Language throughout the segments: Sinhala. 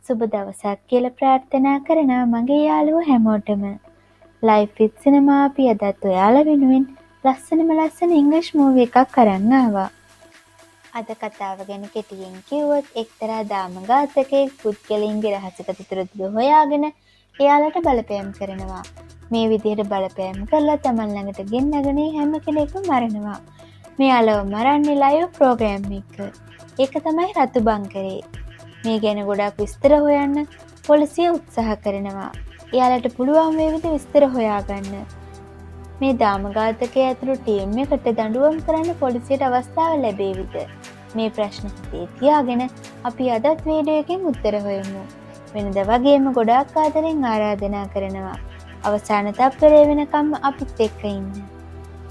සුබ දවසක් කියලා ප්‍රාර්ථනා කරනවා මගේ යාළුවෝ හැමෝටම. ලයිෆ් විත් සිනමා අපි අදත් ඔයාලා වෙනුවෙන් ලස්සන ඉංග්‍රීසි මූවි එකක් අරන් ආවා. අද කතාව ගැන කෙටියෙන් කිව්වොත් එක්තරා දාමඝාතකයෙක් පුද්ගලයන්ගේ රහසිගත තොරතුරු හොයාගෙන එයාලට බලපෑම් කරනවා. මේ විදිහට බලපෑම් කරලා තමන් ළඟට ගෙන්නගෙන හැම කෙනෙක්ම මරනවා. මෙයාලව මරන්නේ ලයිව් ප්‍රෝග්‍රෑම් එක. ඒක තමයි රතු බංකරේ. මේ ගැන ගොඩක් විස්තර හොයන්න පොලිසිය උත්සාහ කරනවා. එයාලට පුළුවන් වේවිද විස්තර හොයාගන්න. මේ දාමඝාතකයා ඇතුළු ටීම් එකට දඬුවම් කරන්න පොලිසියට අවස්ථාව ලැබේවිද? මේ ප්‍රශ්න හිතේ තියාගෙන අපි අදත් වීඩියෝ එකෙන් උත්තර හොයමු. වෙනද වගේම ගොඩාක් ආදරෙන් ආරාධනා කරනවා. අවසාන තත්පරේ වෙනකම් අපිත් එක්ක ඉන්න.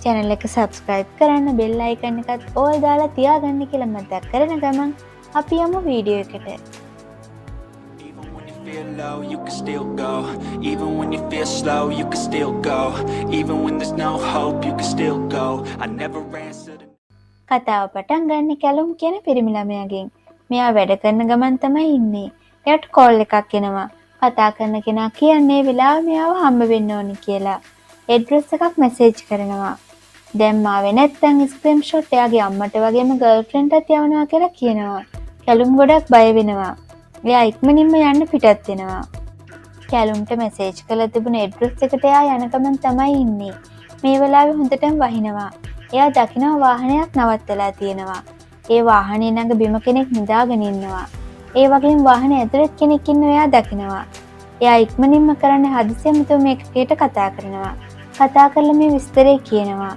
channel එක subscribe කරන්න bell icon එකත් all දාලා තියාගන්න කියලා මතක් කරන ගමන් අපි යමු වීඩියෝ එකට. Feel low, you can still go. Even when you feel slow, you can still go. Even when there's no hope, you can still go. I never answer to... කතාව පටන් ගන්න කැලුම් කියන පිරිමි ළමයාගෙන්. මෙයා වැඩ කරන ගමන් තමයි ඉන්නේ. එයාට කෝල් එකක් එනවා. කතා කරන කෙනා කියන්නේ වෙලාව මෙයාව හම්බ වෙන්න ඕනි කියලා. ඇඩ්‍රස් එකක් මැසේජ් කරනවා. දැන් මාවේ නැත්තම් ස්ක්‍රීන්ෂොට් එයාගේ අම්මට වගේම ගර්ල්ෆ්‍රෙන්ඩ්ටත් යවනවා කියලා කියනවා. කැලුම් ගොඩක් බය වෙනවා. එයා ඉක්මනින්ම යන්න පිටත් වෙනවා. කැලුම්ට මැසේජ් කරලා තිබුණ ඇඩ්‍රස් එකට එයා යන ගමන් තමයි ඉන්නේ. මේ වෙලාවේ හොඳටම වහිනවා. එයා දකිනවා වාහනයක් නවත්තලා තියෙනවා. ඒ වාහනේ ළඟ බිම කෙනෙක් නිදාගෙන ඉන්නවා. ඒ වගේම වාහනේ ඇතුළේ කෙනෙක් ඉන්නව එයා දකිනවා. එයා ඉක්මනින්ම කරන්නේ හදිසියෙම මේකට කතා කරනවා. කතා කරලා මේ විස්තරේ කියනවා.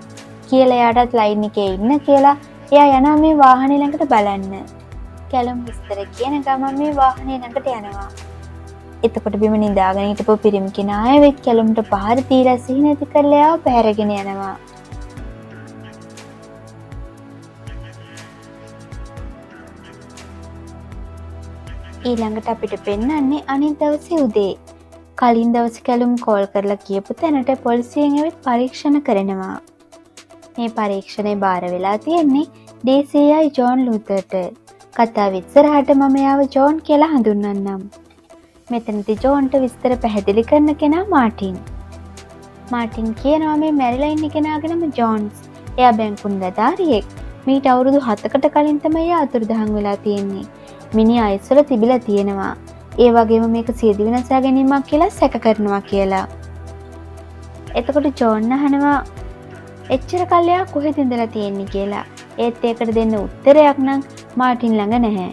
කියලා එයාටත් ලයින් එකේ ඉන්න කියලා එයා යනවා මේ වාහනේ ළඟට බලන්න. කැලුම් විස්තර කියන ගමන් මේ වාහනේ ළඟට යනවා. එතකොට බිම නිදාගෙන හිටපු පිරිමි කෙනා ආයෙත් කැලුම්ට පහර දීලා සිහි නැති කරලා එයාව පැහැරගෙන යනවා. ඊළඟට අපිට පෙන්වන්නේ අනිත් දවසේ උදේ. කලින් දවසේ කැලුම් කෝල් කරලා කියපු තැනට පොලිසියෙන් ඇවිත් පරීක්ෂණ කරනවා. මේ පරීක්ෂණේ බාර වෙලා තියෙන්නේ DCI ජෝන් ලූතරට. කතාව ඉස්සරහට මම යාව ජෝන් කියලා හඳුන්වන්නම්. මෙතනදී ජෝන්ට විස්තර පැහැදිලි කරන කෙනා මාටින්. මාටින් කියනවා මේ මැරිලා ඉන්න කෙනාගේ නම ජෝන්ස්. එයා බැංකු නිලධාරියෙක්. මීට අවුරුදු 7කට කලින් තමයි එයා අතුරුදහන් වෙලා තියෙන්නේ. මිනිහා ඉස්සර තිබිලා තියෙනවා. ඒ වගේම මේක සියදි විනාශා ගැනීමක් කියලා සැක කරනවා කියලා. එතකොට ජෝන් අහනවා එච්චර කල් එයා කොහෙද ඉඳලා තියෙන්නේ කියලා. ඒත් ඒකට දෙන්න උත්තරයක් නම් මාටින් ළඟ නැහැ.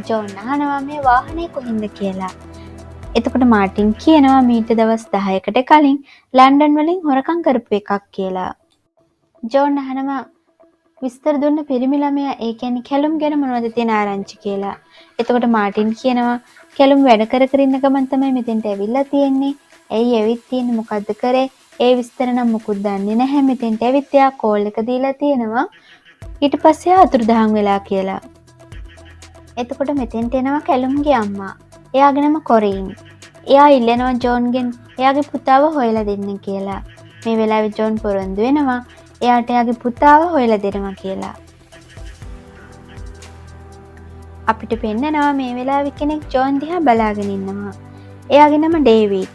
ජෝන් අහනවා මේ වාහනේ කොහින්ද කියලා. එතකොට මාටින් කියනවා මීට දවස් 10කට කලින් ලන්ඩන් වලින් හොරකම් කරපු එකක් කියලා. ජෝන් අහනවා විස්තර දුන්න පිරිමි ළමයා ඒ කියන්නේ කැලුම් ගැන මොනවද තියෙන ආරංචි කියලා. එතකොට මාටින් කියනවා කැලුම් වැඩ කර ඉන්න ගමන් තමයි මෙතෙන්ට ඇවිල්ලා තියෙන්නේ. ඇයි ඇවිත් තියෙන්නේ මොකද්ද කරේ? ඒ විස්තර නම් මොකුත් දන්නේ නැහැ. මෙතෙන්ට ඇවිත් එයා කෝල් එක දීලා තියෙනවා. ඊට පස්සේ අතුරුදහන් වෙලා කියලා. එතකොට මෙතෙන්ට එනවා කැලුම්ගේ අම්මා. එයාගේ නම කොරින්. එයා ඉල්ලනවා ජෝන්ගෙන් එයාගේ පුතාව හොයලා දෙන්න කියලා. මේ වෙලාවේ ජෝන් පොරොන්දු වෙනවා එයාට එයාගේ පුතාව හොයලා දෙනවා කියලා. අපිට පෙන්නනවා මේ වෙලාවේ කෙනෙක් ජෝන් දිහා බලාගෙන ඉන්නවා. එයාගේ නම ඩේවිඩ්.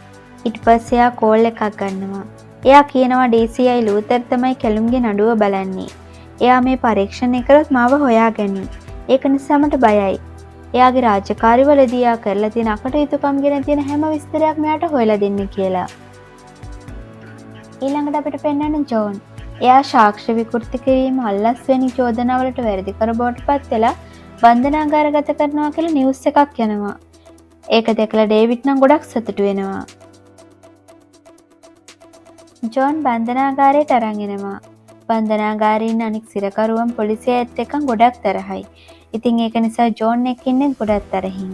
ඊට පස්සේ එයා කෝල් එකක් ගන්නවා. එයා කියනවා DCI ලූතර් තමයි කැලුම්ගේ නඩුව බලන්නේ. එයා මේ පරීක්ෂණය කරොත් මාව හොයාගනි. ඒක නිසා මට බයයි. එයාගේ රාජකාරිවලදී එයා කරලා තියෙන අකටයුතුකම් ගැන තියෙන හැම විස්තරයක් මෙයාට හොයලා දෙන්න කියලා. ඊළඟට අපිට පෙන්වන්නේ ජෝන්. එයා සාක්ෂි විකෘති කිරීම අල්ලස් වැනි චෝදනාවලට වැරදි කර බවට පත් වෙලා බන්ධනාගාරගත කරනවා කියලා නිවුස් එකක් යනවා. ඒක දැකලා ඩේවිඩ් නම් ගොඩක් සතුටු වෙනවා. ජෝන් බන්ධනාගාරයට අරන් එනවා. බන්ධනාගාරේ ඉන්න අනික් සිරකරුවන් පොලිසියත් එක්ක ගොඩක් තරහයි. ඉතින් ඒක නිසා ජෝන් එක්ක ඉන්නේ ගොඩක් තරහින්.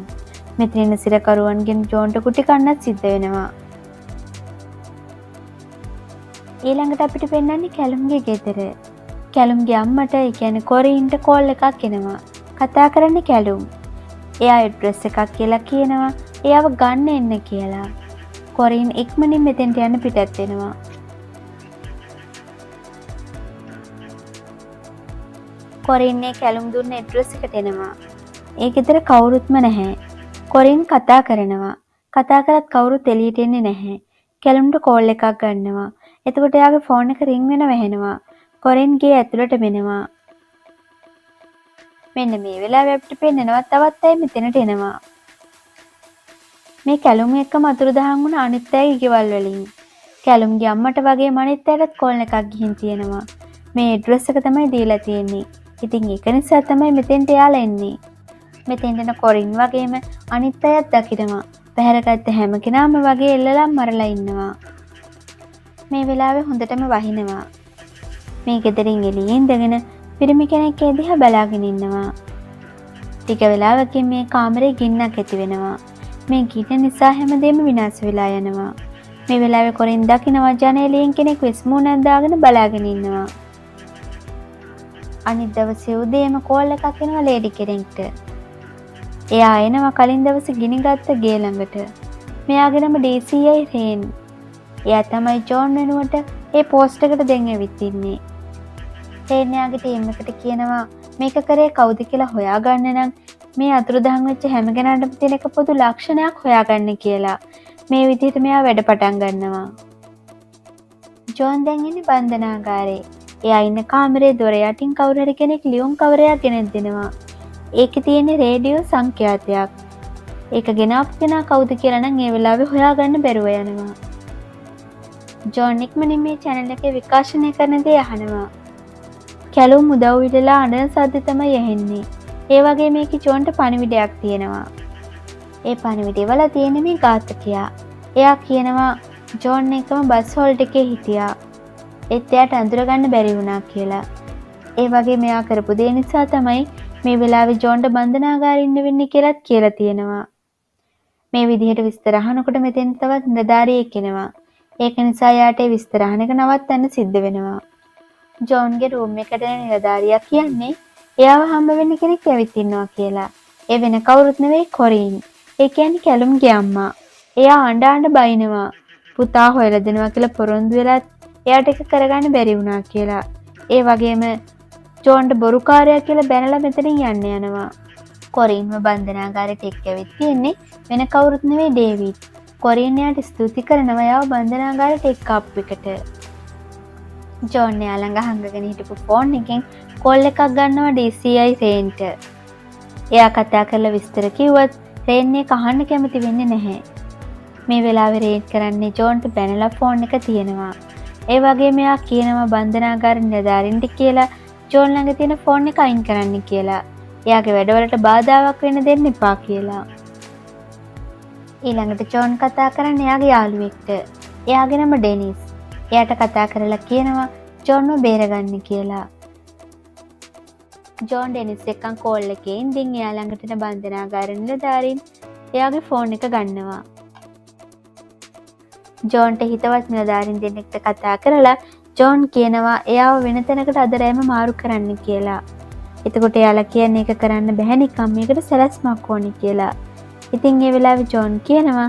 මෙතන ඉන්න සිරකරුවන්ගෙන් ජෝන්ට කුටි කන්නත් සිද්ධ වෙනවා. ඊළඟට අපිට පෙන්වන්නේ කැලුම්ගේ ගෙදර. කැලුම්ගේ අම්මට ඒ කියන්නේ කොරින්ට කෝල් එකක් එනවා. කතා කරන්නේ කැලුම්. එයා ඇඩ්‍රස් එකක් කියලා කියනවා. එයාව ගන්න එන්න කියලා. කොරින් ඉක්මනින් මෙතෙන්ට යන්න පිටත් වෙනවා. කොරින්නේ කැලුම් දුන්න ඇඩ්‍රස් එකට එනවා. ඒ ගෙදර කවුරුත්ම නැහැ. කොරින් කතා කරනවා. කතා කරත් කවුරුත් එළියට එන්නේ නැහැ. කැලුම්ට කෝල් එකක් ගන්නවා. එතකොට එයාගේ ෆෝන් එක රින් වෙන වැහෙනවා. කොරින් ගේ ඇතුළට වෙනවා. මෙන්න මේ වෙලාවේ අපිට පේන්නනවා තවත් අය මෙතනට එනවා. මේ කැලුම් එක්කම අතුරුදහන් වුණ අනිත් අය ගෙවල් වලින්. කැලුම්ගේ අම්මට වගේ අනිත් අයටත් කෝල් එකක් ගිහින් තියෙනවා. මේ ඇඩ්‍රස් එක තමයි දීලා තියෙන්නේ. ඉතින් ඒක නිසා තමයි මෙතෙන්ට යාලා එන්නේ. මෙතෙන්ට එන කොරින් වගේම අනිත් අයත් දකිනවා. පැහැරගත්ත හැම කෙනාම වගේ එල්ලලා මරලා ඉන්නවා. මේ වෙලාවේ හොඳටම වහිනවා. මේ ගෙදරින් එළියේ ඉඳගෙන පිරිමි කෙනෙක් ඒ දිහා බලාගෙන ඉන්නවා. ටික වෙලාවකින් මේ කාමරේ ගින්නක් ඇති වෙනවා. මේ ගින්න නිසා හැමදේම විනාශ වෙලා යනවා. මේ වෙලාවේ කොරින් දකිනවා ජනේලයෙන් කෙනෙක් විස්මුණක් දාගෙන බලාගෙන ඉන්නවා. අනිත් දවසේ උදේම කෝල් එකක් එනවා ලේඩි කෙනෙක්ට. එයා එනවා කලින් දවසේ ගිනිගත්ත ගේ ළඟට. මෙයාගේ නම DCI රේන්. එයා තමයි ජෝන් වෙනුවට ඒ පෝස්ට් එකට දෙන්න ඇවිත් ඉන්නේ. රේන් යාගේ ටීම් එකට කියනවා මේක කරේ කවුද කියලා හොයාගන්න නම් මේ අතුරුදහන් වෙච්ච හැම කෙනාටම තියෙන එක පොදු ලක්ෂණයක් හොයාගන්න කියලා. මේ විදිහට මෙයා වැඩ පටන් ගන්නවා. ජෝන් දැන් ඉන්නේ බන්ධනාගාරේ. එයා ඉන්න කාමරේ දොර යටින් කවුරු හරි කෙනෙක් ලියුම් කවරයක් ගෙනත් දෙනවා. ඒකේ තියෙන රේඩියෝ සංඛ්‍යාතයක්. ඒක ගෙනාපු කෙනා කවුද කියලා නම් ඒ වෙලාවේ හොයාගන්න බැරුව යනවා. ජෝන් ඉක්මනින් මේ channel එකේ විකාශනය කරන දේ අහනවා. කැලුම් උදව් විදලා අඬන සද්ද තමයි ඇහෙන්නේ. ඒ වගේ මේකේ ජෝන්ට පණිවිඩයක් තියෙනවා. ඒ පණිවිඩය වල තියෙන මේ ඝාතකයා. එයා කියනවා ජෝන් එකම බස් හෝල්ට් එකේ හිටියා. ඒත් එයාට අඳුරගන්න බැරි වුණා කියලා. ඒ වගේ මෙයා කරපු දේ නිසා තමයි මේ වෙලාවේ ජෝන්ට බන්ධනාගාරේ ඉන්න වෙන්නේ කියලාත් කියලා තියෙනවා. මේ විදිහට විස්තර අහනකොට මෙතෙන් තවත් නිලධාරියෙක් එනවා. ඒක නිසා යාට ඒ විස්තර අහන එක නවත්තන්න සිද්ධ වෙනවා. ජෝන්ගේ රූම් එකට එන නිලධාරියා කියන්නේ එයාව හම්බ වෙන්න කෙනෙක් ඇවිත් ඉන්නවා කියලා. ඒ වෙන කවුරුත් නෙවෙයි කොරින්. ඒ කියන්නේ කැලුම්ගේ අම්මා. එයා අඬ බයිනවා. පුතා හොයලා දෙනවා කියලා පොරොන්දු වෙලත් එයාට ඒක කරගන්න බැරි වුණා කියලා. ඒ වගේම ජෝන්ට බොරුකාරයා කියලා බැනලා මෙතනින් යන්න යනවා. කොරින්ව බන්ධනාගාරයට එක්ක ඇවිත් තියෙන්නේ වෙන කවුරුත් නෙවෙයි ඩේවිඩ්. කොරින් එයාට ස්තුති කරනවා එයාව බන්ධනාගාරයට එක්ක ආපු එකට. ජෝන් එයා ළඟ හංගගෙන හිටපු ෆෝන් එකෙන් කෝල් එකක් ගන්නවා DCI රේන්ට. එයා කතා කරලා විස්තර කිව්වත් රේන් එක අහන්න කැමති වෙන්නේ නැහැ. මේ වෙලාවේ රේන් කරන්නේ ජෝන්ට බැනලා ෆෝන් එක තියෙනවා. ඒ වගේම එයා කියනවා බන්ධනාගාර නිලධාරීන්ට කියලා ජෝන් ළඟ තියෙන ෆෝන් එක අයින් කරන්න කියලා. එයාගේ වැඩවලට බාධාවක් වෙන්න දෙන්න එපා කියලා. ඊළඟට ජෝන් කතා කරන්නේ එයාගේ යාළුවෙක්ට. එයාගේ නම ඩෙනිස්. එයාට කතා කරලා කියනවා ජෝන්ව බේරගන්න කියලා. ජෝන් ඩෙනිස් එක්කන් කෝල් එකේ ඉඳින් එයා ළඟට එන බන්ධනාගාර නිලධාරීන් එයාගේ ෆෝන් එක ගන්නවා. ජෝන්ට හිතවත් නිලධාරීන් දෙන්නෙක්ට කතා කරලා ජෝන් කියනවා එයාව වෙන තැනකට අද රෑම මාරු කරන්න කියලා. එතකොට එයාලා කියන්නේ ඒක කරන්න බැහැ නිකම් මේකට සැලැස්මක් ඕනි කියලා. ඉතින් ඒ වෙලාවේ ජෝන් කියනවා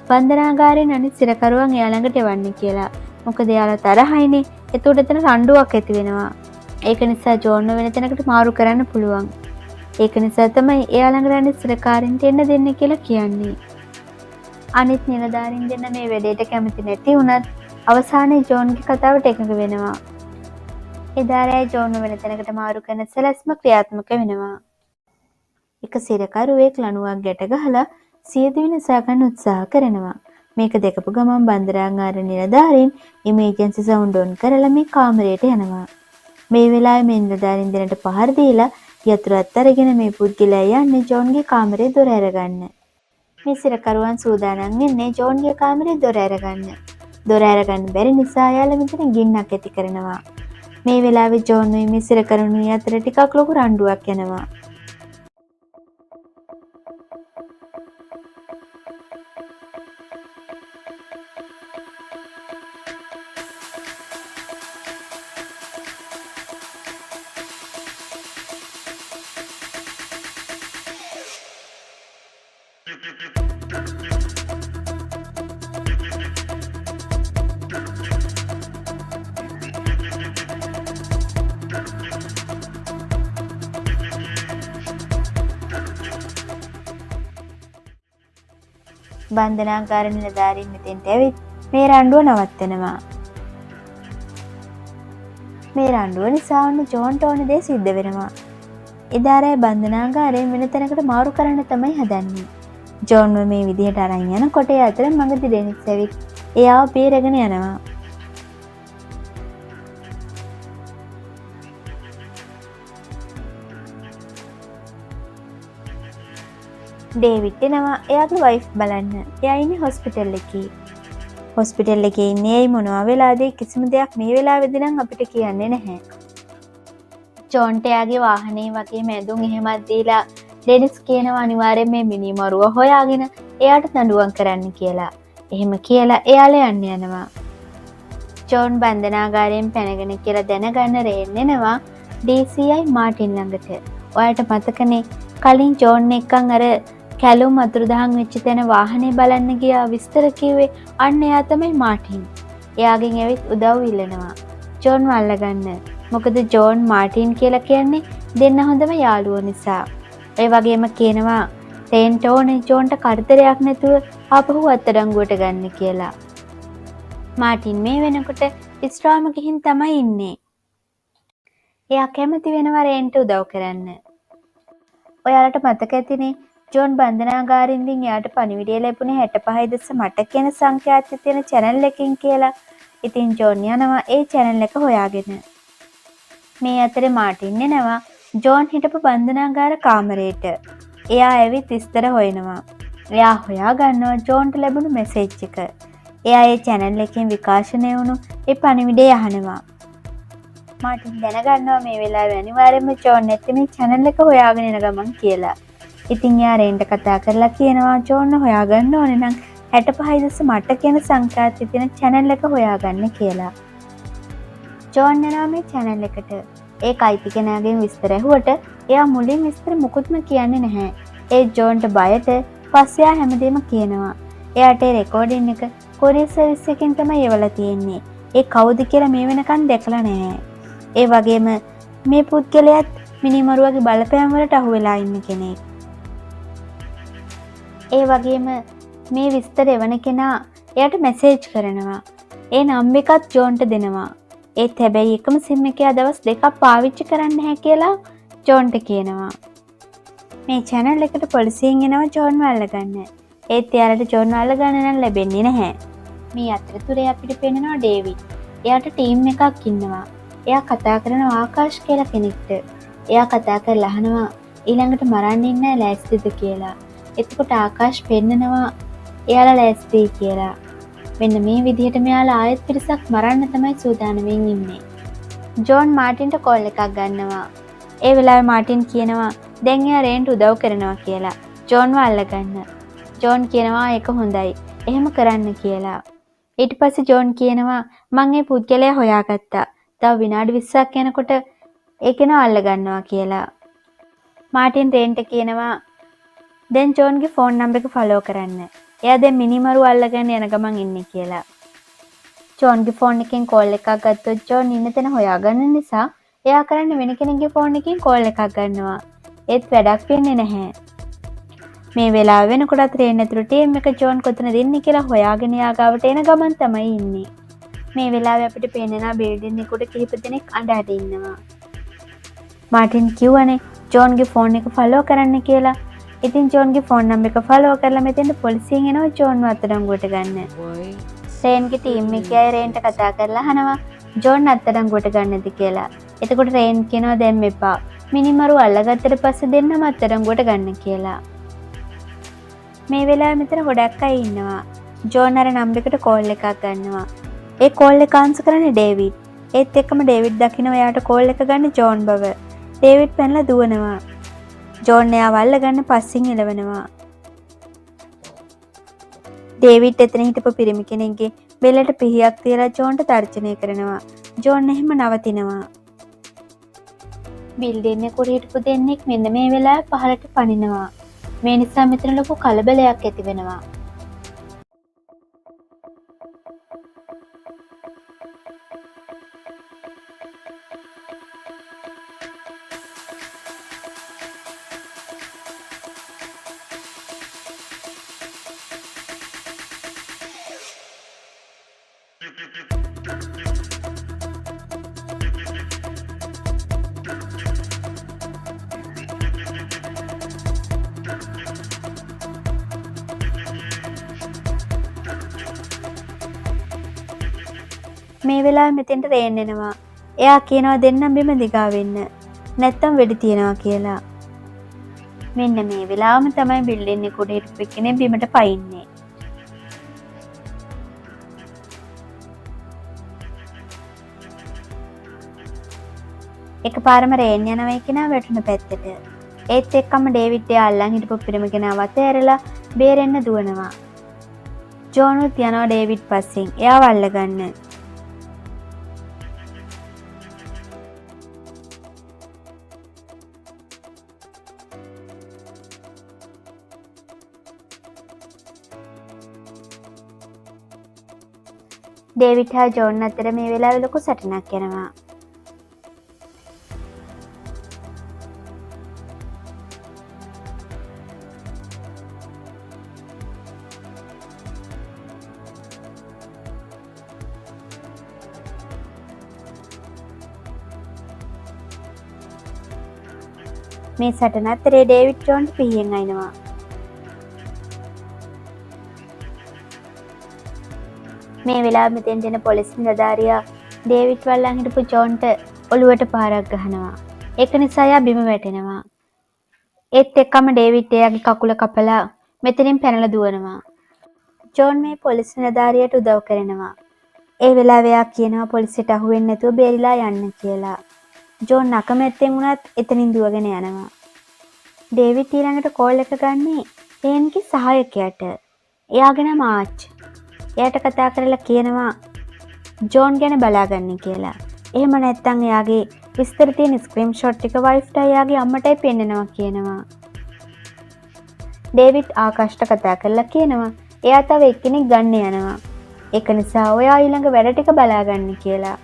බන්ධනාගාරයෙන් අනිත් සිරකරුවන් එයා ළඟට එවන්න කියලා. මොකද එයාලා තරහයිනේ. එතකොට එතන රණ්ඩුවක් ඇති වෙනවා. ඒක නිසා ජෝන්ව වෙන තැනකට මාරු කරන්න පුළුවන්. ඒක නිසා තමයි එයා ළඟට අනිත් සිරකාරින්ට එන්න දෙන්න කියලා කියන්නේ. අනිත් නිලධාරීන් දෙන්න මේ වැඩේට කැමති නැති වුණත් අවසානයේ ජෝන්ගේ කතාවට එකඟ වෙනවා. එදා රෑ ජෝන්ව වෙන තැනකට මාරු කරන සැලැස්ම ක්‍රියාත්මක වෙනවා. එක සිරකරුවෙක් ලණුවක් ගැට ගහලා සියදිවි නසා ගන්න උත්සාහ කරනවා. මේක දැකපු ගමන් බන්ධනාගාර නිලධාරීන් ඉමර්ජන්සි සවුන්ඩ් ඔන් කරලා මේ කාමරයට යනවා. මේ වෙලාවේ මේ නිලධාරීන් දෙන්නට පහර දීලා යතුරුත් අරගෙන මේ පුද්ගලයා යන්නේ ජෝන්ගේ කාමරේ දොර අරගන්න. මේ සිරකරුවන් සූදානම් වෙන්නේ ජෝන්ගේ කාමරේ දොර අරගන්න. දොර අරගන්න බැරි නිසා යාළුවා මෙතන ගින්නක් ඇති කරනවා. මේ වෙලාවේ ජෝන්ුයි මේ සිරකරුණුයි අතර ටිකක් ලොකු රණ්ඩුවක් යනවා. බන්ධනාගාර නිලධාරීන් මෙතෙන්ට ඇවිත් මේ රණ්ඩුව නවත්තනවා. මේ රණ්ඩුව නිසා ඔන්න ජෝන්ට ඕන දේ සිද්ධ වෙනවා. එදාරෑ බන්ධනාගාරයෙන් වෙන තැනකට මාරු කරන්න තමයි හදන්නේ. ජෝන්ව මේ විදිහට අරන් යනකොට ඒ අතර මඟදී ඩෙනිස් ඇවිත් එයාව බේරගෙන යනවා. ඩේවිඩ් එනවා එයාගේ වයිෆ් බලන්න. එයා ඉන්නේ හොස්පිටල් එකේ. හොස්පිටල් එකේ ඉන්නේ ඇයි මොනවා වෙලාද කිසිම දෙයක් මේ වෙලාවෙදි නම් අපිට කියන්නේ නැහැ. ජෝන්ට එයාගේ වාහනේ වගේ මැදුම් එහෙමත් දීලා ඩෙනිස් කියනවා අනිවාර්යෙන් මේ මිනිමරුව හොයාගෙන එයාට දඬුවම් කරන්න කියලා. එහෙම කියලා එයාලා යනවා. ජෝන් බන්ධනාගාරයෙන් පැනගෙන කියලා දැනගන්න රේන් එනවා DCI මාටින් ළඟට. ඔයාලට මතකනේ කලින් ජෝන් එක්කන් අර කැලුම් අතුරුදහන් වෙච්ච තැන වාහනේ බලන්න ගියා විස්තර කිව්වේ අන්න එයා තමයි මාටින්. එයාගෙන් ඇවිත් උදව් ඉල්ලනවා. ජෝන් අල්ලගන්න. මොකද ජෝන් මාටින් කියලා කියන්නේ දෙන්න හොඳම යාළුවෝ නිසා. ඒ වගේම කියනවා රේන්ට ඕනේ ජෝන්ට කරදරයක් නැතුව ආපහු අත්අඩංගුවට ගන්න කියලා. මාටින් මේ වෙනකොට ඉස්රාම ගිහින් තමයි ඉන්නේ. එයා කැමති වෙනවා රේන්ට උදව් කරන්න. ඔයාලට මතක ඇතිනේ ජෝන් බන්ධනාගාරින්දින් එයාට පණිවිඩය ලැබුණේ 65 දශම 8 කියන සංඛ්‍යාතය තියෙන channel එකකින් කියලා. ඉතින් ජෝන් යනවා ඒ channel එක හොයාගෙන. මේ අතරේ මාටින් එනවා ජෝන් හිටපු බන්ධනාගාර කාමරේට. එයා ඇවිත් විස්තර හොයනවා. එයා හොයා ගන්නවා ජෝන්ට ලැබුණු මැසේජ් එක. එයා ඒ channel එකෙන් විකාශනය වුණු ඒ පණිවිඩය අහනවා. මාටින් දැනගන්නවා මේ වෙලාවේ අනිවාර්යයෙන්ම ජෝන් නැති මේ channel එක හොයාගෙන එන ගමන් කියලා. ඉතින් එයා රේන්ට කතා කරලා කියනවා ජෝන්ව හොයාගන්න ඕනේ නම් 65.8 කියන සංඛ්‍යාතය තියෙන channel එක හොයාගන්න කියලා. ජෝන් යනවා මේ channel එකට. ඒ අයිති කෙනාගෙන් විස්තර ඇහුවට එයා මුලින් විස්තර මුකුත්ම කියන්නේ නැහැ. ඒ ජෝන්ට බයට පස්සේ එයා හැමදේම කියනවා. එයාට ඒ රෙකෝඩින් එක කොරියර් සර්විස් එකෙන් තමයි එවලා තියෙන්නේ. ඒ කවුද කියලා මේ වෙනකන් දැකලා නැහැ. ඒ වගේම මේ පුද්ගලයාත් මිනිමරුවගේ බලපෑම් වලට අහු වෙලා ඉන්න කෙනෙක්. ඒ වගේම මේ විස්තර එවන කෙනා එයාට මැසේජ් කරනවා. ඒ නම් එකත් ජෝන්ට දෙනවා. ඒත් හැබැයි එකම සිම් එක දවස් දෙකක් පාවිච්චි කරන්න නැහැ කියලා ජෝන්ට කියනවා. මේ channel එකට පොලිසියෙන් එනවා ජෝන්ව අල්ලගන්න. ඒත් එයාලට ජෝන්ව අල්ලගන්න නම් ලැබෙන්නේ නැහැ. මේ අතරතුරේ අපිට පේනවා ඩේවිඩ්. එයාට ටීම් එකක් ඉන්නවා. එයා කතා කරනවා ආකාශ් කියලා කෙනෙක්ට. එයා කතා කරලා අහනවා ඊළඟට මරන්න ඉන්න ලෑස්තිද කියලා. එතකොට ආකාශ් පෙන්නනවා එයාලා ලෑස්තියි කියලා. මෙන්න මේ විදිහට මෙයාලා ආයෙත් පිරිසක් මරන්න තමයි සූදානම්ෙන් ඉන්නේ. ජෝන් මාටින්ට කෝල් එකක් ගන්නවා. ඒ වෙලාවේ මාටින් කියනවා දැන් එයා රේන්ට උදව් කරනවා කියලා. ජෝන්ව අල්ලගන්න. ජෝන් කියනවා ඒක හොඳයි. එහෙම කරන්න කියලා. ඊට පස්සේ ජෝන් කියනවා මං මේ පුද්ගලයා හොයාගත්තා. තව විනාඩි 20ක් යනකොට ඒකේන අල්ලගන්නවා කියලා. මාටින් රේන්ට කියනවා දැන් ජෝන්ගේ ෆෝන් නම්බර් එක ෆලෝ කරන්න. එයා දැන් මිනිමරු අල්ලගෙන යන ගමන් ඉන්නේ කියලා. ජෝන්ගේ ෆෝන් එකෙන් කෝල් එකක් ගත්තොත් ජෝන් ඉන්න තැන හොයාගන්න නිසා එයා කරන්නේ වෙන කෙනෙක්ගේ ෆෝන් එකෙන් කෝල් එකක් ගන්නවා. ඒත් වැඩක් වෙන්නේ නැහැ. මේ වෙලාව වෙනකොටත් රේන් ඇතුළු ටීම් එක ජෝන් කොතනද ඉන්නේ කියලා හොයාගෙන යා ගාවට එන ගමන් තමයි ඉන්නේ. මේ වෙලාවේ අපිට පේනවා බිල්ඩින් එකට කිහිප දෙනෙක් අඬ ඉන්නවා. මාටින් කිව්වනේ ජෝන්ගේ ෆෝන් එක ෆලෝ කරන්න කියලා. ඉතින් ජෝන්ගේ ෆෝන් නම්බර් එක ෆලෝ කරලා මෙතෙන්ට පොලිසියෙන් එනවා ජෝන්ව අත්අඩංගුවට ගන්න. රේන්ගේ ටීම් එකේ අය රේන්ට කතා කරලා අහනවා ජෝන් අත්අඩංගුවට ගන්නද කියලා. එතකොට රේන් කියනවා දැන් මෙපා. මිනිමරු අල්ලගත්තට පස්සේ දෙන්නම අත්අඩංගුවට ගන්න කියලා. මේ වෙලාවේ මෙතන ගොඩක් අය ඉන්නවා. ජෝන් අර නම්බර් එකට කෝල් එකක් ගන්නවා. ඒ කෝල් එක ආන්සර් කරන්නේ ඩේවිඩ්. ඒත් එක්කම ඩේවිඩ් දකිනවා එයාට කෝල් එක ගන්න ජෝන් බව. ඩේවිඩ් පැනලා දුවනවා. ජෝන් එයාව අල්ලගන්න පස්සෙන් එලවනවා. ඩේවිඩ් එතන හිටපු පිරිමි කෙනෙක්ගේ බෙල්ලට පිහියක් තියලා ජෝන්ට තර්ජනය කරනවා. ජෝන් එහෙම නවතිනවා. බිල්ඩින් එකේ හිටපු දෙන්නෙක් මෙන්න මේ වෙලාවේ පහළට පනිනවා. මේ නිසා මෙතන ලොකු කලබලයක් ඇති වෙනවා. මේ වෙලාවේ මෙතෙන්ට රේන් එනවා. එයා කියනවා දෙන්නම් බිම දිගා වෙන්න. නැත්තම් වෙඩි තියනවා කියලා. මෙන්න මේ වෙලාවම තමයි බිල්ඩින් එක උඩ හිටපු කෙනෙක් බිමට පයින්නේ. එකපාරම රේන් යනවා කෙනා වැටුණ පැත්තට. ඒත් එක්කම ඩේවිඩ් එයා අල්ලන් හිටපු පිරිමි කෙනාව අතහැරලා බේරෙන්න දුවනවා. ජෝනුත් යනවා ඩේවිඩ් පස්සෙන්. එයාව අල්ලගන්න. ඩේවිඩ් හා ජෝන් අතර මේ වෙලාවේ ලොකු සටනක් යනවා. මේ සටන අතරේ ඩේවිඩ් ජෝන්ට පිහියෙන් අයිනවා. මේ වෙලාව මෙතෙන් දෙන පොලිස් නිලධාරියා ඩේවිඩ් වල්ලන් හිටපු ජෝන්ට ඔළුවට පාරක් ගහනවා. ඒක නිසා එයා බිම වැටෙනවා. ඒත් එක්කම ඩේවිඩ් එයාගේ කකුල කපලා මෙතනින් පැනලා දුවනවා. ජෝන් මේ පොලිස් නිලධාරියට උදව් කරනවා. ඒ වෙලාවේ එයා කියනවා පොලිසියට අහු වෙන්නේ නැතුව බේරිලා යන්න කියලා. ජෝන් අකමැත්තෙන් වුණත් එතනින් දුවගෙන යනවා. ඩේවිඩ් ඊළඟට කෝල් එක ගන්නේ රේන්ගේ සහායකයාට. එයාගේ නම ආච්. එයාට කතා කරලා කියනවා ජෝන් ගැන බලාගන්න කියලා. එහෙම නැත්නම් එයාගේ විස්තර තියෙන ස්ක්‍රීන් ෂොට් ටික වයිෆ්ට එයාගේ අම්මටයි පෙන්නනවා කියනවා. ඩේවිඩ් ආකාෂ්ට කතා කරලා කියනවා එයා තව එක්කෙනෙක් ගන්න යනවා. ඒක නිසා ඔයා ඊළඟ වැඩ ටික බලාගන්න කියලා.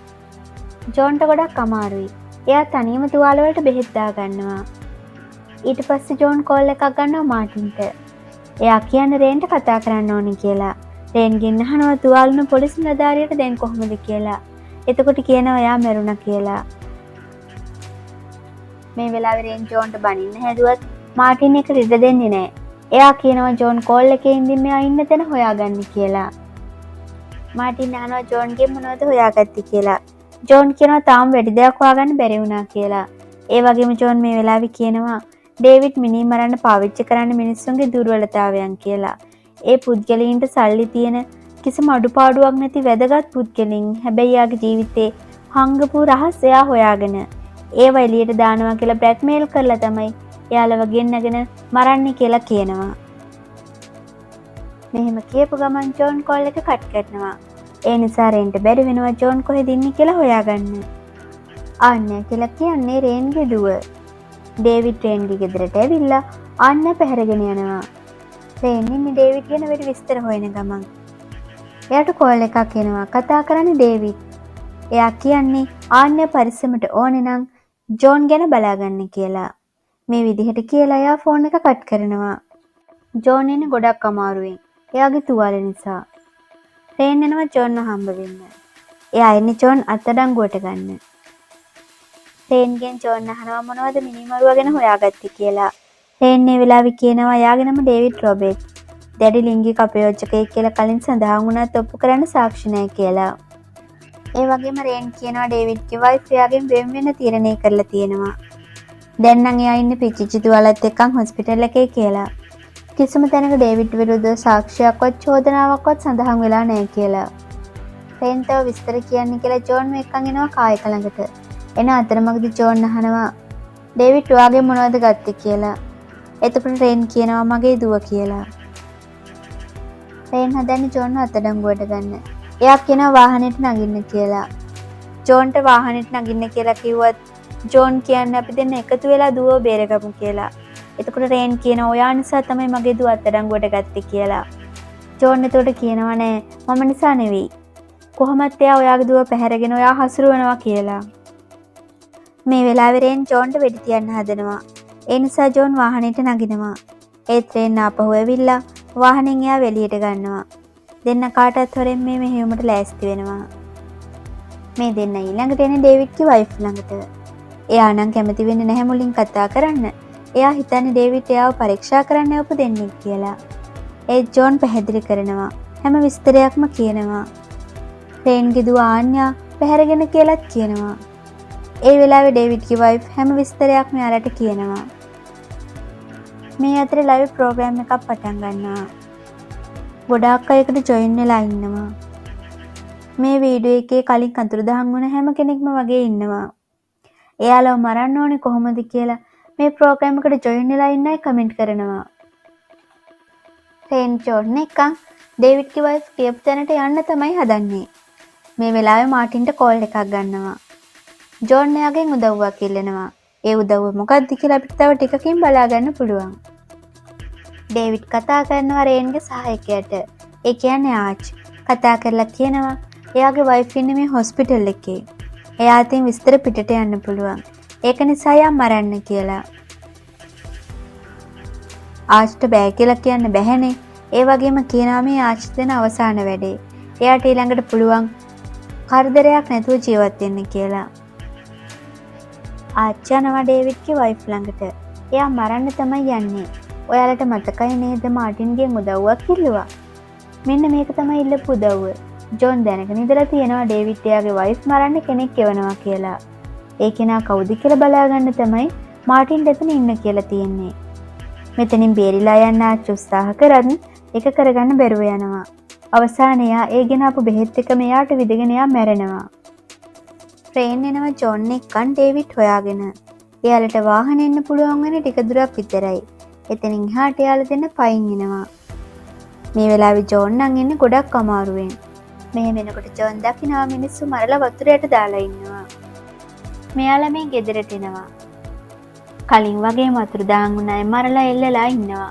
ජෝන්ට ගොඩක් අමාරුයි. එයා තනියම තුවාල වලට බෙහෙත් දාගන්නවා. ඊට පස්සේ ජෝන් කෝල් එකක් ගන්නවා මාටින්ට. එයා කියන්නේ රේන්ට කතා කරන්න ඕනි කියලා. රේන්ගෙන් අහනවා තුවාලුන පොලිස් නිලධාරියට දැන් කොහොමද කියලා. එතකොට කියනවා එයා මැරුණා කියලා. මේ වෙලාවේ රේන් ජෝන්ට බනින්න හැදුවත් මාටින් එක රිද දෙන්නේ නැහැ. එයා කියනවා ජෝන් කෝල් එකේ ඉඳන් මෙයා ඉන්න තැන හොයාගන්න කියලා. මාටින් අහනවා ජෝන්ගේ මොනවද හොයාගත්තේ කියලා. ජෝන් කියනවා තාම වැඩි දෙයක් හොයාගන්න බැරි වුණා කියලා. ඒ වගේම ජෝන් මේ වෙලාවේ කියනවා ඩේවිඩ් මිනී මරන්න පාවිච්චි කරන්න මිනිස්සුන්ගේ දුර්වලතාවයන් කියලා. ඒ පුද්ගලයින්ට සල්ලි තියෙන කිසිම අඩුපාඩුවක් නැති වැදගත් පුද්ගලින්. හැබැයි යාගේ ජීවිතේ හංගපු රහස් එයා හොයාගෙන ඒව එළියට දානවා කියලා බ්ලැක්මේල් කරලා තමයි එයාලව ගෙන්නගෙන මරන්නේ කියලා කියනවා. මෙහෙම කියපු ගමන් ජෝන් කෝල් එක කට් කරනවා. ඒ නිසා රේන්ට බැරි වෙනවා ජෝන් කොහෙද ඉන්නේ කියලා හොයාගන්න. ආන්නේ කියලා කියන්නේ රේන්ගේ දුව. ඩේවිඩ් රේන්ගේ ගෙදරට ඇවිල්ලා ආන්නේ පැහැරගෙන යනවා. රේන් ඉන්නේ ඩේවිඩ් ගැන වැඩි විස්තර හොයන ගමන්. එයාට කෝල් එකක් එනවා. කතා කරන්නේ ඩේවිඩ්. එයා කියන්නේ ආන්නේ පරිස්සමට ඕනේ නම් ජෝන් ගැන බලාගන්න කියලා. මේ විදිහට කියලා එයා ෆෝන් එක කට් කරනවා. ජෝන් ඉන්නේ ගොඩක් අමාරුවෙන්. එයාගේ තුවාල නිසා. රේන් එනවා ජෝන්ව හම්බ වෙන්න. එයා එන්නේ ජෝන් අත්අඩංගුවට ගන්න. රේන්ගෙන් ජෝන් අහනවා මොනවද මිනිමරුවා ගැන හොයාගත්තේ කියලා. රේන් මේ වෙලාවේ කියනවා එයාගේ නම ඩේවිඩ් රොබර්ට්. දැඩි ලිංගික අපයෝජකයෙක් කියලා කලින් සඳහන් වුණත් ඔප්පු කරන්න සාක්ෂි නැහැ කියලා. ඒ වගේම රේන් කියනවා ඩේවිඩ්ගේ වයිෆ් එයාගෙන් වෙන් වෙන්න තීරණය කරලා තියෙනවා. දැන් නම් එයා ඉන්නේ පිච්චිච්ච තුවාලත් එක්කන් හොස්පිටල් එකේ කියලා. කිසිම තැනක ඩේවිඩ් විරුද්ධව සාක්ෂියක්වත් චෝදනාවක්වත් සඳහන් වෙලා නැහැ කියලා. රේන් තව විස්තර කියන්න කියලා ජෝන් එක්කන් එනවා කායක ළඟට. එන අතරමඟදී ජෝන් අහනවා ඩේවිඩ් ඔයාගේ මොනවද ගත්තේ කියලා. එතකොට රේන් කියනවා මගේ දුව කියලා. රේන් හදන්නේ ජෝන්ව අත්අඩංගුවට ගන්න. එයා කියනවා වාහනේට නගින්න කියලා. ජෝන්ට වාහනේට නගින්න කියලා කිව්වත් ජෝන් කියන්නේ අපි දෙන්න එකතු වෙලා දුවව බේරගමු කියලා. එතකොට රේන් කියනවා ඔයා නිසා තමයි මගේ දුව අත්අඩංගුවට ගත්තේ කියලා. ජෝන් එතකොට කියනවා නෑ මම නිසා නෙවෙයි. කොහොමත් එයා ඔයාගේ දුව පැහැරගෙන ඔයා හසුරුවනවා කියලා. මේ වෙලාවේ රේන් ජෝන්ට වෙඩි තියන්න හදනවා. ඒ නිසා ජෝන් වාහනේට නගිනවා. ඒත් රේන් ආපහු ඇවිල්ලා වාහනෙන් එයා එළියට ගන්නවා. දෙන්න කාටත් හොරෙන් මේ මෙහෙයුමට ලෑස්ති වෙනවා. මේ දෙන්න ඊළඟට එන්නේ ඩේවිඩ්ගේ වයිෆ් ළඟට. එයා නම් කැමති වෙන්නේ නැහැ මුලින් කතා කරන්න. එයා හිතන්නේ ඩේවිඩ් එයාව පරීක්ෂා කරන්න යවපු දෙන්නෙක් කියලා. ඒ ජෝන් පැහැදිලි කරනවා. හැම විස්තරයක්ම කියනවා. රේන්ගේ දුව ආන්‍යා පැහැරගෙන කියලාත් කියනවා. ඒ වෙලාවේ ඩේවිඩ්ගේ වයිෆ් හැම විස්තරයක්ම එයාලට කියනවා. මේ අතරේ ලයිව් ප්‍රෝග්‍රෑම් එකක් පටන් ගන්නවා. ගොඩාක් අයකට ජොයින් වෙලා ඉන්නවා. මේ වීඩියෝ එකේ කලින් අතුරුදහන් වුණ හැම කෙනෙක්ම වගේ ඉන්නවා. එයාලව මරන්න ඕනේ කොහොමද කියලා මේ ප්‍රෝග්‍රෑම් එකට ජොයින් වෙලා ඉන්න අය කමෙන්ට් කරනවා. රේන් ජෝන් එක ඩේවිඩ්ගේ වයිෆ් කියපු තැනට යන්න තමයි හදන්නේ. මේ වෙලාවේ මාටින්ට කෝල් එකක් ගන්නවා. ජෝන් එයාගෙන් උදව්වක් ඉල්ලනවා. ඒ උදව්ව මොකක්ද කියලා අපිට තව ටිකකින් බලා ගන්න පුළුවන්. ඩේවිඩ් කතා කරනවා රේන්ගේ සහායකයාට. ඒ කියන්නේ ආච්. කතා කරලා කියනවා එයාගේ වයිෆ් ඉන්නේ මේ හොස්පිටල් එකේ. එයා අතින් විස්තර පිටට යන්න පුළුවන්. ඒක නිසා යා මරන්න කියලා. ආච්ට බෑ කියලා කියන්න බැහැනේ. ඒ වගේම කියනවා මේ ආච් දෙන අවසාන වැඩේ. එයාට ඊළඟට පුළුවන් කරදරයක් නැතුව ජීවත් වෙන්න කියලා. ආච් යනවා ඩේවිඩ්ගේ වයිෆ් ළඟට. එයා මරන්න තමයි යන්නේ. ඔයාලට මතකයි නේද මාටින්ගෙන් උදව්වක් ඉල්ලුවා. මෙන්න මේක තමයි ඉල්ලපු උදව්ව. ජෝන් දැනගෙන ඉඳලා තියෙනවා ඩේවිඩ් එයාගේ වයිෆ් මරන්න කෙනෙක් එවනවා කියලා. ඒ කෙනා කවුද කියලා බලාගන්න තමයි මාටින් දෙතන ඉන්න කියලා තියෙන්නේ. මෙතනින් බේරිලා යන්න ආච්චි උත්සාහ කරත් ඒක කරගන්න බැරුව යනවා. අවසානයේ ඒ ගෙන ආපු බෙහෙත් එක මෙයාට විදගෙන එයා මැරෙනවා. ට්‍රේන් එනවා ජෝන් එක්කන් ඩේවිඩ් හොයාගෙන. එයාලට වාහන එන්න පුළුවන් වෙන ටික දුරක් විතරයි. එතනින් එහාට එයාලා දෙන්න පයින් එනවා. මේ වෙලාවේ ජෝන් නම් ඉන්නේ ගොඩක් අමාරුවෙන්. මෙහෙම එනකොට ජෝන් දකිනවා මිනිස්සු මරලා වතුර යට දාලා ඉන්නවා. මෙයාලා මේ ගෙදරට එනවා. කලින් වගේ වතුර දාන් උන අය මරලා එල්ලලා ඉන්නවා.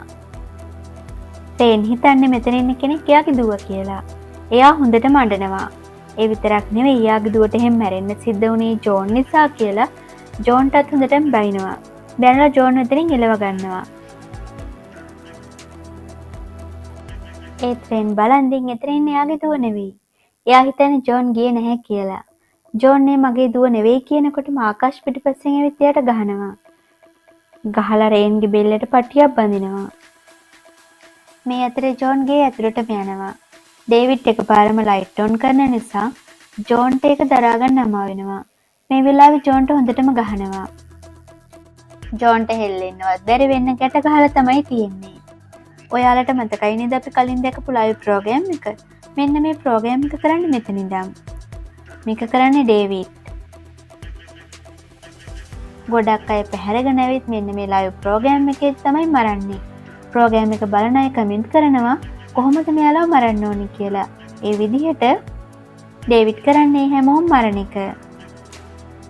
රේන් හිතන්නේ මෙතන ඉන්න කෙනෙක් එයාගේ දුව කියලා. එයා හොඳටම අඬනවා. ඒ විතරක් නෙවෙයි එයාගේ දුවට එහෙම මැරෙන්න සිද්ධ වුණේ ජෝන් නිසා කියලා ජෝන්ටත් හොඳටම බයිනවා. බැනලා ජෝන් මෙතනින් එලව ගන්නවා. ඒ ට්‍රේන් බලන්දින් එතන ඉන්නේ එයාගේ දුව නෙවෙයි. එයා හිතන්නේ ජෝන් ගියේ නැහැ කියලා. ජෝන් මේ මගේ දුව නෙවෙයි කියනකොටම ආකාශ් පිටිපස්සෙන් ඇවිත් එයාට ගහනවා. ගහලා රේන්ගේ බෙල්ලට පටියක් බඳිනවා. මේ අතරේ ජෝන් ගේ ඇතුළටම යනවා. ඩේවිඩ් එකපාරම ලයිට් ඔන් කරන නිසා ජෝන්ට ඒක දරා ගන්න අමාරු වෙනවා. මේ වෙලාවේ ජෝන්ට හොඳටම ගහනවා. ජෝන්ට හෙල්ලෙන්නවත් බැරි වෙන්න ගැට ගහලා තමයි තියෙන්නේ. ඔයාලට මතකයි නේද අපි කලින් දැකපු ලයිව් ප්‍රෝග්‍රෑම් එක? මෙන්න මේ ප්‍රෝග්‍රෑම් එක කරන්නේ මෙතන ඉඳන්. මේක කරන්නේ ඩේවිඩ්. ගොඩක් අය පැහැරගෙන ඇවිත් මෙන්න මේ ලයිව් ප්‍රෝග්‍රෑම් එකේ තමයි මරන්නේ. ප්‍රෝග්‍රෑම් එක බලන අය කමෙන්ට් කරනවා කොහොමද මෙයාලව මරන්න ඕනි කියලා. ඒ විදිහට ඩේවිඩ් කරන්නේ හැමෝම මරණ එක.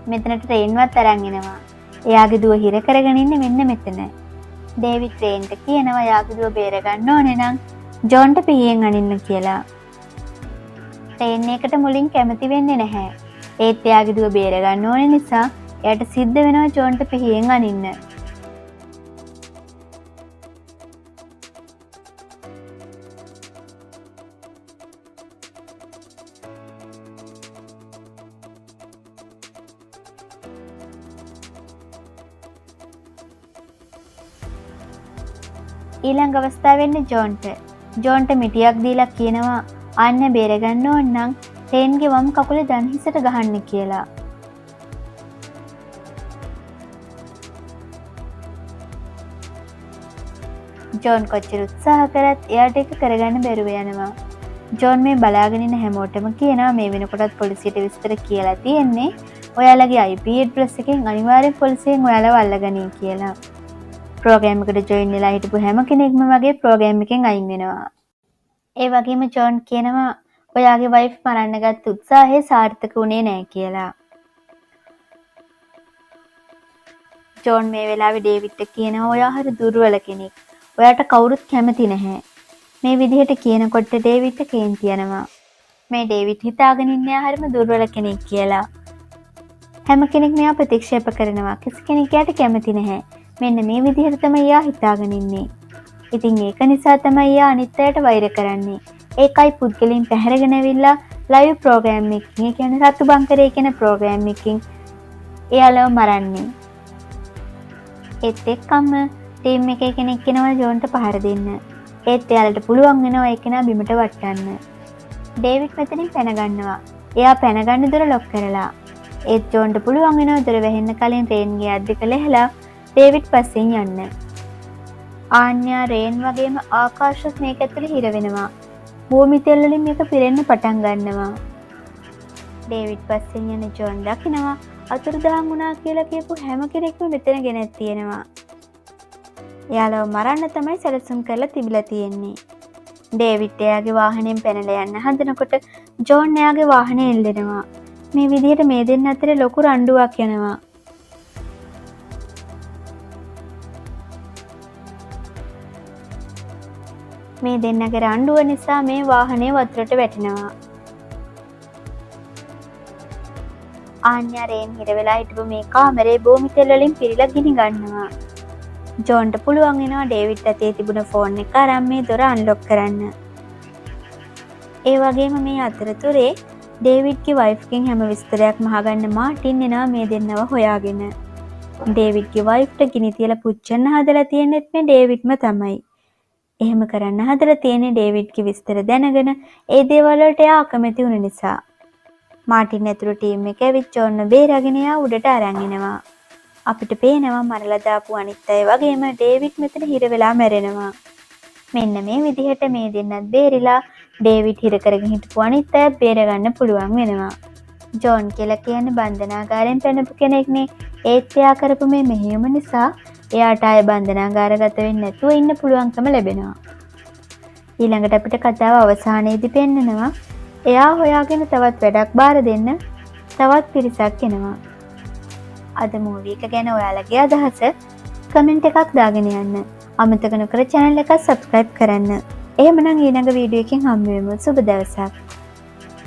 මෙතනට ට්‍රේන්වත් අරන් එනවා. එයාගේ දුව හිර කරගෙන ඉන්නේ මෙන්න මෙතන. ඩේවිඩ් ට්‍රේන්ට කියනවා එයාගේ දුව බේර ගන්න ඕනේ නම් ජෝන්ට පිහියෙන් අනින්න කියලා. ට්‍රේන් එකට මුලින් කැමති වෙන්නේ නැහැ. ඒත් එයාගේ දුව බේර ගන්න ඕනේ නිසා එයාට සිද්ධ වෙනවා ජෝන්ට පිහියෙන් අනින්න. ඊළඟ අවස්ථාව වෙන්නේ ජෝන්ට. ජෝන්ට මිටියක් දීලා කියනවා අන්න බේරගන්න ඕන නම් රේන්ගේ වම් කකුලේ දන් හිසට ගහන්න කියලා. ජෝන් කොච්චර උත්සාහ කරත් එයාට ඒක කරගන්න බැරුව යනවා. ජෝන් මේ බලාගෙන ඉන්න හැමෝටම කියනවා මේ වෙනකොටත් පොලිසියට විස්තර කියලා තියෙන්නේ ඔයාලගේ IP ඇඩ්‍රස් එකෙන් අනිවාර්යෙන් පොලිසියෙන් ඔයාලව අල්ලගනී කියලා. ප්‍රෝග්‍රෑම් එකට ජොයින් වෙලා හිටපු හැම කෙනෙක්ම වගේ ප්‍රෝග්‍රෑම් එකෙන් අයින් වෙනවා. ඒ වගේම ජෝන් කියනවා ඔයාගේ වයිෆ් මරන්න ගත්ත උත්සාහය සාර්ථක වුණේ නැහැ කියලා. ජෝන් මේ වෙලාවේ ඩේවිඩ්ට කියනවා ඔයා හරි දුර්වල කෙනෙක්. ඔයාට කවුරුත් කැමති නැහැ. මේ විදිහට කියනකොට ඩේවිඩ්ට කේන්ති යනවා. මේ ඩේවිඩ් හිතාගෙන ඉන්නේ හරිම දුර්වල කෙනෙක් කියලා. හැම කෙනෙක් මෙයා ප්‍රතික්ෂේප කරනවා. කිසි කෙනෙක් එයාට කැමති නැහැ. මෙන්න මේ විදිහට තමයි එයා හිතාගෙන ඉන්නේ. ඉතින් ඒක නිසා තමයි එයා අනිත් අයට වෛර කරන්නේ. ඒකයි පුද්ගලයන් පැහැරගෙන ඇවිල්ලා ලයිව් ප්‍රෝග්‍රෑම් එකකින්, ඒ කියන්නේ රතු බංකරේ කියන ප්‍රෝග්‍රෑම් එකකින් එයාලව මරන්නේ. ඒත් එක්කම ටීම් එකේ කෙනෙක් කෙනවා ජෝන්ට පහර දෙන්න. ඒත් එයාලට පුළුවන් වෙනවා ඒ කෙනා බිමට වට්ටන්න. ඩේවිඩ් මෙතනින් පැන ගන්නවා. එයා පැන ගන්න දොර ලොක් කරලා. ඒත් ජෝන්ට පුළුවන් වෙනවා දොර වැහෙන්න කලින් රේන්ගේ අද්දික ලැහලා ඩේවිඩ් පස්සෙන් යන්න. ආන්‍යා රේන් වගේම ආකාශත් මේක ඇතුලේ හිර වෙනවා. භූමි තෙල් වලින් මේක පිරෙන්න පටන් ගන්නවා. ඩේවිඩ් පස්සෙන් යන ජෝන් දකිනවා අතුරුදහන් වුණා කියලා කියපු හැම කෙනෙක්ම මෙතන ගෙනත් තියෙනවා. එයාලව මරන්න තමයි සැලසුම් කරලා තිබිලා තියෙන්නේ. ඩේවිඩ් එයාගේ වාහනයෙන් පැනලා යන්න හදනකොට ජෝන් එයාගේ වාහනේ එල්ලෙනවා. මේ විදිහට මේ දෙන්න අතර ලොකු රණ්ඩුවක් යනවා. මේ දෙන්නගේ රණ්ඩුව නිසා මේ වාහනේ වතුරට වැටෙනවා. ආන්‍යා රේන් හිර වෙලා හිටපු මේ කාමරේ භූමි තෙල් වලින් පිරීලා ගිනි ගන්නවා. ජෝන්ට පුළුවන් වෙනවා ඩේවිඩ් අතේ තිබුණ ෆෝන් එක අරන් මේ දොර අන්ලොක් කරන්න. ඒ වගේම මේ අතරතුරේ ඩේවිඩ්ගේ වයිෆ්ගෙන් හැම විස්තරයක්ම අහගන්න මාටින් එනවා මේ දෙන්නව හොයාගෙන. ඩේවිඩ්ගේ වයිෆ්ට ගිනි තියලා පුච්චන්න හදලා තියෙනෙත් මේ ඩේවිඩ්ම තමයි. එහෙම කරන්න හදලා තියෙන්නේ ඩේවිඩ්ගේ විස්තර දැනගෙන ඒ දේවල් වලට එයා අකමැති වුණ නිසා. මාටින් ඇතුළු ටීම් එක ඇවිත් ජෝන්ව බේරගෙන එයා උඩට අරන් එනවා. අපිට පේනවා මරලා දාපු අනිත් අය වගේම ඩේවිඩ් මෙතන හිර වෙලා මැරෙනවා. මෙන්න මේ විදිහට මේ දෙන්නත් බේරිලා ඩේවිඩ් හිර කරගෙන හිටපු අනිත් අය බේරගන්න පුළුවන් වෙනවා. ජෝන් කියලා කියන්නේ බන්ධනාගාරයෙන් පැනපු කෙනෙක්නේ. ඒත් එයා කරපු මේ මෙහෙයුම නිසා එයාට ආය බන්ධනාගාරගත වෙන්නේ නැතුව ඉන්න පුළුවන්කම ලැබෙනවා. ඊළඟට අපිට කතාව අවසානයේදී පෙන්නනවා එයා හොයාගෙන තවත් වැඩක් බාර දෙන්න තවත් පිරිසක් එනවා. අද මූවී එක ගැන ඔයාලගේ අදහස කමෙන්ට් එකක් දාගෙන යන්න. අමතක නොකර channel එක subscribe කරන්න. එහෙමනම් ඊළඟ වීඩියෝ එකකින් හම්බ වෙමු. සුබ දවසක්.